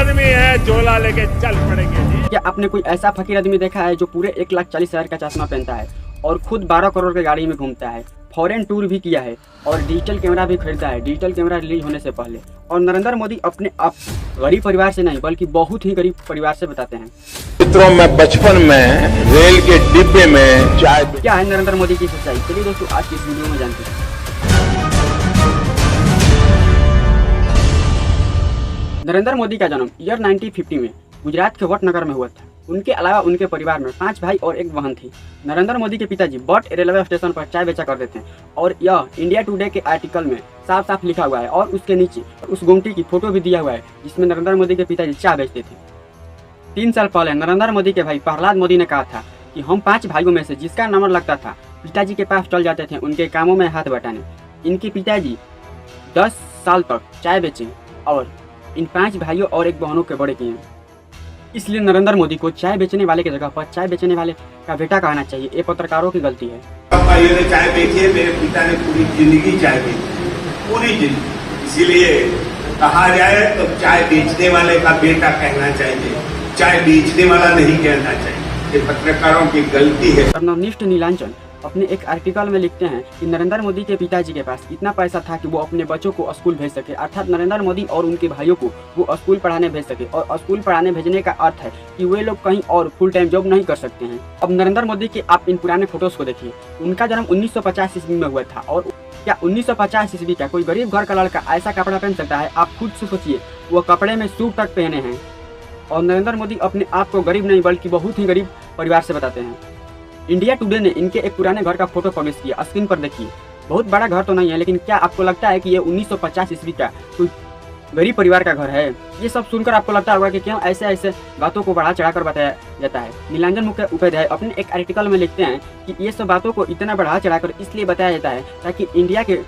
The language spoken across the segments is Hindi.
आदमी है, झोला लेके चल पड़ेंगे जी। क्या आपने कोई ऐसा फकीर आदमी देखा है जो पूरे 1,40,000 का चश्मा पहनता है और खुद 12 करोड़ की गाड़ी में घूमता है, फॉरेन टूर भी किया है और डिजिटल कैमरा भी खरीदा है डिजिटल कैमरा रिलीज होने से पहले। और नरेंद्र मोदी अपने आप गरीब परिवार से नहीं बल्कि बहुत ही गरीब परिवार से बताते हैं। मित्रों, मैं बचपन में रेल के डिब्बे में चाय। क्या है नरेंद्र मोदी की सच्चाई? चलिए दोस्तों, आज की इस वीडियो में जानते हैं। नरेंद्र मोदी का जन्म ईयर 1950 में गुजरात के वडनगर में हुआ था। उनके अलावा उनके परिवार में 5 भाई और एक बहन थी। नरेंद्र मोदी के पिताजी बट रेलवे स्टेशन पर चाय बेचा करते थे और यह इंडिया टुडे के आर्टिकल में साफ साफ लिखा हुआ है और उसके नीचे उस गुमटी की फोटो भी दिया हुआ है जिसमें नरेंद्र मोदी के पिताजी चाय बेचते थे। 3 साल पहले नरेंद्र मोदी के भाई प्रहलाद मोदी ने कहा था कि हम 5 भाइयों में से जिसका नंबर लगता था पिताजी के पास चल जाते थे उनके कामों में हाथ बटाने। इनके पिताजी 10 साल तक चाय बेचे और इन 5 भाइयों और एक बहनों के बड़े किए। इसलिए नरेंद्र मोदी को चाय बेचने वाले की जगह पर चाय बेचने वाले का बेटा कहना चाहिए। ये पत्रकारों की गलती है। पापा ये ने चाय बेची है, मेरे पिता ने पूरी जिंदगी चाय बेची, पूरी जिंदगी। इसीलिए कहा जाए तो चाय बेचने वाले का बेटा कहना चाहिए, चाय बेचने वाला नहीं कहना चाहिए। ये पत्रकारों की गलती है। कर्नलिस्ट नीलांचन अपने एक आर्टिकल में लिखते हैं कि नरेंद्र मोदी के पिताजी के पास इतना पैसा था कि वो अपने बच्चों को स्कूल भेज सके, अर्थात नरेंद्र मोदी और उनके भाइयों को वो स्कूल पढ़ाने भेज सके। और स्कूल पढ़ाने भेजने का अर्थ है कि वे लोग कहीं और फुल टाइम जॉब नहीं कर सकते हैं। अब नरेंद्र मोदी के आप इन पुराने फोटोज को देखिए। उनका जन्म 1950 ईस्वी में हुआ था और क्या 1950 ईस्वी का कोई गरीब घर का लड़का ऐसा कपड़ा पहन सकता है? आप खुद से सोचिए, वो कपड़े में सूट तक पहने हैं। और नरेंद्र मोदी अपने आप को गरीब नहीं बल्कि बहुत ही गरीब परिवार से बताते हैं। इंडिया टुडे ने इनके एक पुराने घर का फोटो पब्लिश किया। स्क्रीन पर देखिए, बहुत बड़ा घर तो नहीं है, लेकिन क्या आपको लगता है कि ये 1950 ईस्वी का कोई गरीब परिवार का घर है? ये सब सुनकर आपको लगता होगा कि क्यों ऐसे ऐसे बातों को बढ़ा चढ़ाकर बताया जाता है। नीलांजन मुखोपाध्याय अपने एक आर्टिकल में लिखते हैं कि ये सब बातों को इतना बढ़ा चढ़ाकर इसलिए बताया जाता है ताकि इंडिया के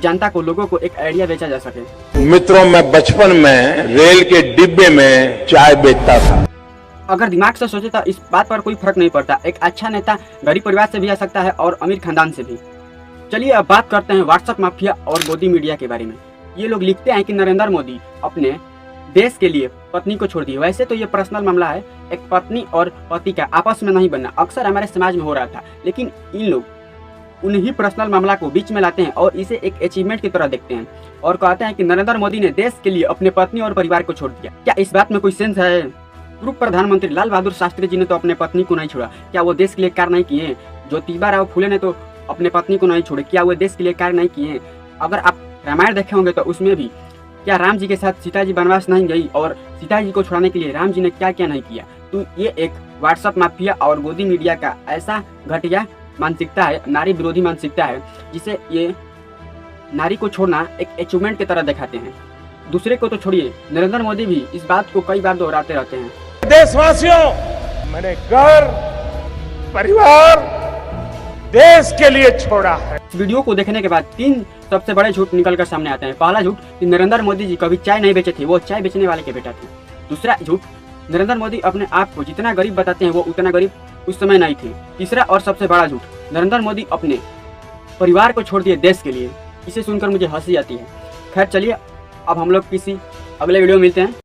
जनता को, लोगों को एक आइडिया बेचा जा सके। मित्रों, मैं बचपन में रेल के डिब्बे में चाय बेचता था। अगर दिमाग से सोचे तो इस बात पर कोई फर्क नहीं पड़ता। एक अच्छा नेता गरीब परिवार से भी आ सकता है और अमीर खानदान से भी। चलिए अब बात करते हैं व्हाट्सएप माफिया और गोदी मीडिया के बारे में। ये लोग लिखते हैं कि नरेंद्र मोदी अपने देश के लिए पत्नी को छोड़ दी। वैसे तो ये पर्सनल मामला है, एक पत्नी और पति का आपस में नहीं बनना अक्सर हमारे समाज में हो रहा था, लेकिन इन लोग उन्हीं पर्सनल मामला को बीच में लाते हैं और इसे एक अचीवमेंट की तरह देखते हैं और कहते हैं कि नरेंद्र मोदी ने देश के लिए अपने पत्नी और परिवार को छोड़ दिया। क्या इस बात में कोई सेंस है? पूर्व प्रधानमंत्री लाल बहादुर शास्त्री जी ने तो अपने पत्नी को नहीं छोड़ा। क्या वो देश के लिए कार्य नहीं किए? ज्योतिबा फुले ने तो अपने पत्नी को नहीं छोड़े। क्या वो देश के लिए कार्य नहीं किए? अगर आप रामायण देखे होंगे तो उसमें भी क्या राम जी के साथ सीता जी वनवास नहीं गई और सीता जी को छुड़ाने के लिए राम जी ने क्या क्या नहीं किया? तो ये एक व्हाट्सएप माफिया और गोदी मीडिया का ऐसा घटिया मानसिकता है, नारी विरोधी मानसिकता है, जिसे ये नारी को छोड़ना एक अचीवमेंट की तरह दिखाते हैं। दूसरे को तो छोड़िए, नरेंद्र मोदी भी इस बात को कई बार दोहराते रहते हैं। देशवासियों, मैंने घर, परिवार, देश के लिए छोड़ा है। इस वीडियो को देखने के बाद 3 सबसे बड़े झूठ निकलकर सामने आते हैं। पहला झूठ कि नरेंद्र मोदी जी कभी चाय नहीं बेचे थे, वो चाय बेचने वाले के बेटा थे। दूसरा झूठ, नरेंद्र मोदी अपने आप को जितना गरीब बताते हैं वो उतना गरीब उस समय नहीं थे। तीसरा और सबसे बड़ा झूठ, नरेंद्र मोदी अपने परिवार को छोड़ दिए देश के लिए। इसे सुनकर मुझे हंसी आती है। खैर चलिए, अब हम लोग किसी अगले वीडियो में मिलते हैं।